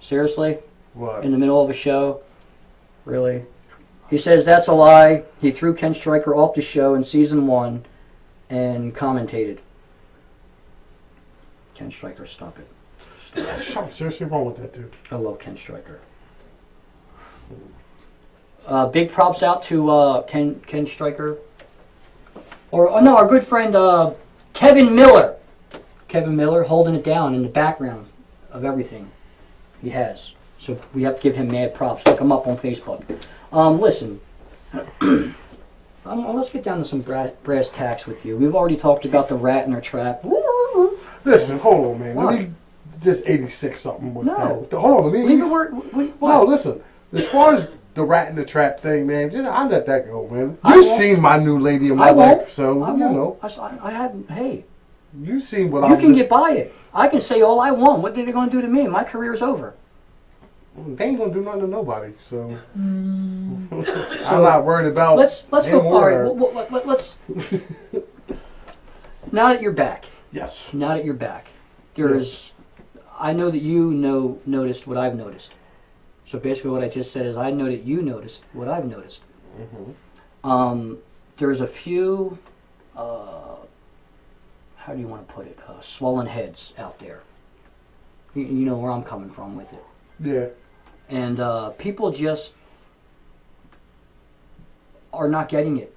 Seriously? What? In the middle of a show? Really? He says that's a lie. He threw Ken Stryker off the show in season 1 and commentated. Ken Stryker, stop it. Something seriously wrong with that dude. I love Ken Stryker. Big props out to Ken Stryker. Or, no, our good friend Kevin Miller. Kevin Miller holding it down in the background of everything he has. So we have to give him mad props. Look him up on Facebook. Listen, let's get down to some brass tacks with you. We've already talked about the rat in our trap. Listen, hold on, man. What? Let me just 86 something with No. that. Hold on, let me... Leave the word... What? No, listen. As far as the rat in the trap thing, man, I let that go, man. I You've won't. seen my new lady in my I won't. life, so, I you won't. know. I haven't... Hey. You've seen what You I'm can get by it. I can say all I want. What are they going to do to me? My career's over. They ain't going to do nothing to nobody, so... I'm not worried about... Let's go... them All right, or- let's... Now that you're back. Yes. Now that you're back. There's... I know that you noticed what I've noticed. So basically what I just said is I know that you noticed what I've noticed. There's a few... how do you want to put it? Swollen heads out there. You know where I'm coming from with it. Yeah. And people just are not getting it.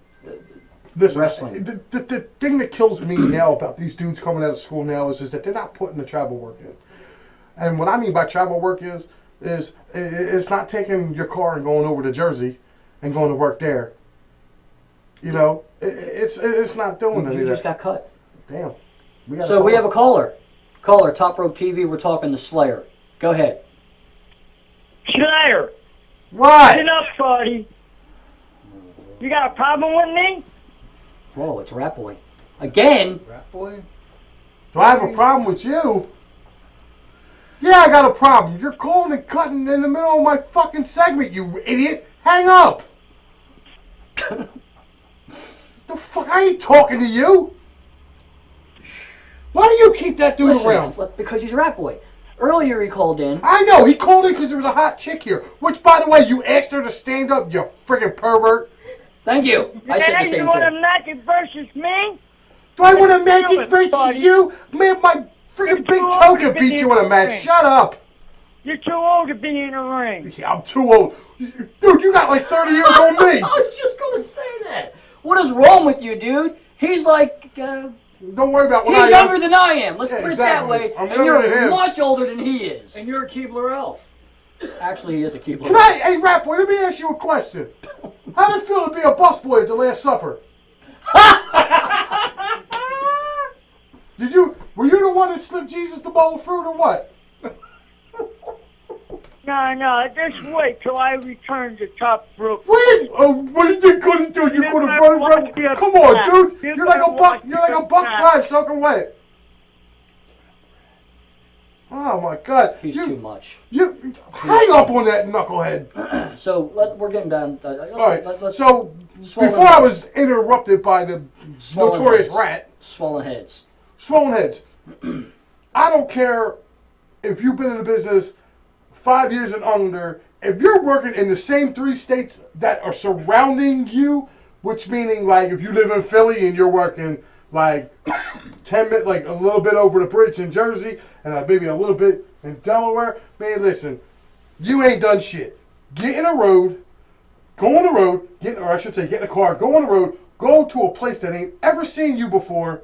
Listen, Wrestling. The thing that kills me now about these dudes coming out of school now is that they're not putting the travel work in. And what I mean by travel work is it's not taking your car and going over to Jersey and going to work there. You know, it's not doing any You of just that. got cut. Damn. We have a caller. Caller, Top Rope TV, we're talking to Slayer. Go ahead. Slayer. What? Listen up, buddy. You got a problem with me? Whoa, it's Rat Boy. Again? Rat Boy? Do I have a problem with you? Yeah, I got a problem. You're calling and cutting in the middle of my fucking segment, you idiot. Hang up. The fuck? I ain't talking to you. Why do you keep that dude around? Because he's Rat Boy. Earlier he called in. I know, he called in because there was a hot chick here. Which, by the way, you asked her to stand up, you friggin' pervert. Thank you. I said the And same you want thing. to match it versus me? Do I want to make it versus you? Man, my friggin' big toe could beat you in a match. Shut up. You're too old to be in a ring. Yeah, I'm too old. Dude, you got like 30 years on me. I was just going to say that. What is wrong with you, dude? He's like... Don't worry about what He's I am. younger than I am. Let's Yeah, put it that exactly. way. I'm And younger than you're him. much older than he is. And you're a Keebler elf. Actually, he is a cute Can little. hey, Rat Boy, let me ask you a question. How did it feel to be a busboy at the Last Supper? Were you the one that slipped Jesus the bowl of fruit or what? No, just wait till I return to Top Brook. Wait! Oh, what are you going to do? You could have run around. Come on, dude. You're like a buck. You're like a buck five soaking wet. Oh my God. He's too much. You hang up on that knucklehead. So we're getting down. All right. So before I was interrupted by the notorious rat. Swollen heads. Swollen heads. I don't care if you've been in the business 5 years and under. If you're working in the same 3 states that are surrounding you, which meaning like if you live in Philly and you're working like 10 minutes, like a little bit over the bridge in Jersey, and maybe a little bit in Delaware, man, listen, you ain't done shit. Get in a road, go on the road, get in a car, go on the road, go to a place that ain't ever seen you before,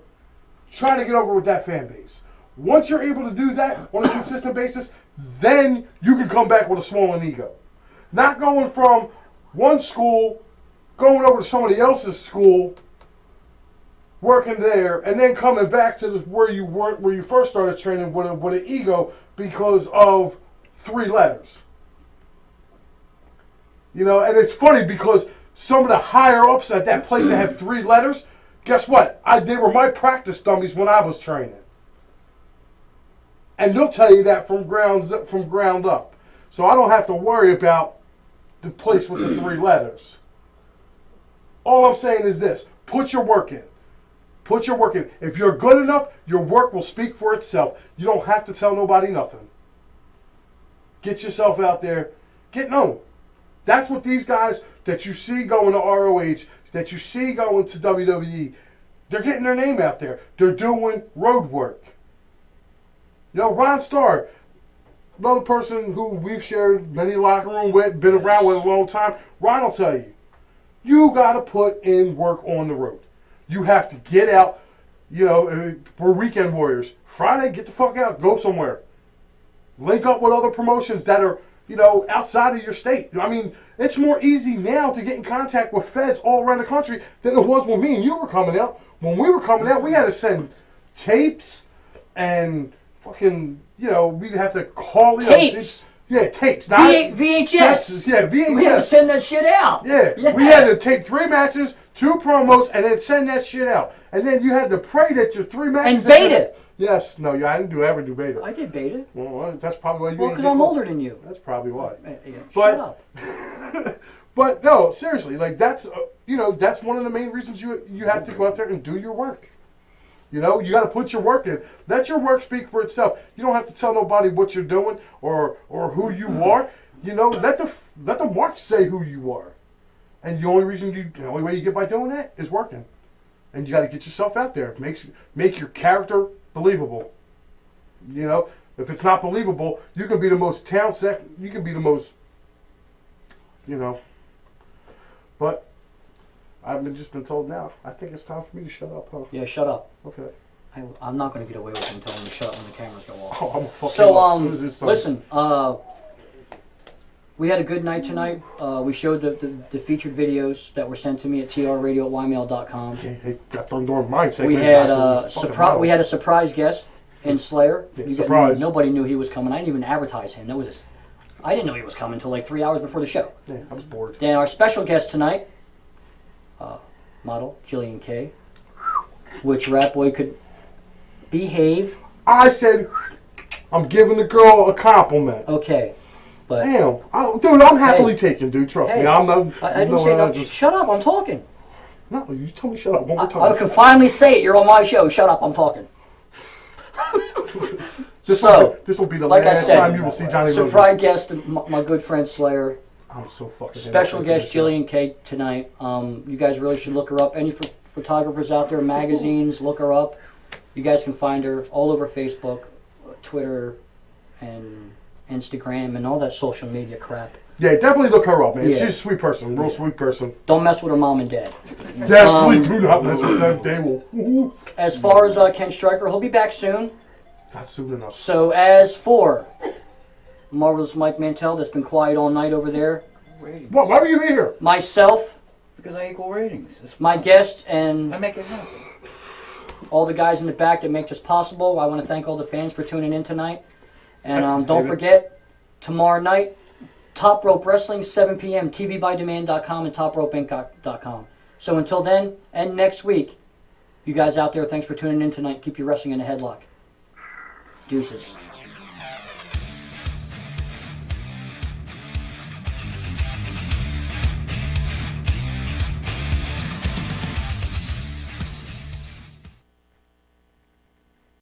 try to get over with that fan base. Once you're able to do that on a consistent basis, then you can come back with a swollen ego. Not going from one school, going over to somebody else's school, working there, and then coming back to where you first started training with an ego because of 3 letters. You know, and it's funny because some of the higher ups at that place that have 3 letters, guess what? They were my practice dummies when I was training. And they'll tell you that from ground up. So I don't have to worry about the place with the 3 letters. All I'm saying is this. Put your work in. Put your work in. If you're good enough, your work will speak for itself. You don't have to tell nobody nothing. Get yourself out there. Get known. That's what these guys that you see going to ROH, that you see going to WWE, they're getting their name out there. They're doing road work. You know, Ron Starr, another person who we've shared many locker room with, been around with a long time, Ron will tell you, you got to put in work on the road. You have to get out. You know, we're weekend warriors. Friday, get the fuck out. Go somewhere. Link up with other promotions that are, you know, outside of your state. I mean, it's more easy now to get in contact with feds all around the country than it was when me and you were coming out. When we were coming out, we had to send tapes and fucking, you know, we'd have to call in. Tapes? Yeah, tapes. VHS. Yeah, VHS. We had to send that shit out. Yeah, we had to take 3 matches, 2 promos, and then send that shit out. And then you had to pray that your 3 matches... And beta. Yes. No, I didn't ever do beta. I did beta. Well, that's probably why you... Well, because I'm older than you. That's probably why. Shut up. But no, seriously, like that's, you know, that's one of the main reasons you have to go out there and do your work. You know, you got to put your work in. Let your work speak for itself. You don't have to tell nobody what you're doing or who you are. You know, let the marks say who you are. And the only way you get by doing that is working. And you got to get yourself out there. Make your character believable. You know, if it's not believable, you can be the most you can be the most, you know. But I've just been told now. I think it's time for me to shut up, huh? Yeah, shut up. Okay. I'm not going to get away with him telling me to shut up when the cameras go off. Oh, I'm fucking so, listen, we had a good night tonight. We showed the featured videos that were sent to me at trradio@ymail.com. Hey, got done doing mine. We had a surprise guest in Slayer. Surprise. Nobody knew he was coming. I didn't even advertise him. I didn't know he was coming until like 3 hours before the show. Yeah, I was bored. Then our special guest tonight, model Jillian K, which Rat Boy could behave. I said, I'm giving the girl a compliment. Okay. But damn, dude, I'm happily taken, dude. Trust me, I'm not. I didn't say no. Shut up, I'm talking. No, you told me shut up. One more time. I can finally say it. You're on my show. Shut up, I'm talking. This will be the last time you will see Johnny Rosen. Surprise guest, my good friend Slayer. I'm so fucking. Special guest Jillian K tonight. You guys really should look her up. Any photographers out there, magazines, look her up. You guys can find her all over Facebook, Twitter, and Instagram, and all that social media crap. Yeah, definitely look her up, man. Yeah. She's a sweet person, real sweet person. Don't mess with her mom and dad. Definitely do not mess with them. They will. As far as Ken Stryker, he'll be back soon. Not soon enough. So as for Marvelous Mike Mantell, that's been quiet all night over there. Ratings. What? Why were you here? Myself, Because I equal ratings. my guest, and I make it happen. all the guys in the back that make this possible. I want to thank all the fans for tuning in tonight. And Texas, don't baby. forget, tomorrow night, Top Rope Wrestling, 7 p.m., tvbydemand.com and topropeinc.com. So until then, and next week, you guys out there, thanks for tuning in tonight. Keep your wrestling in a headlock. Deuces.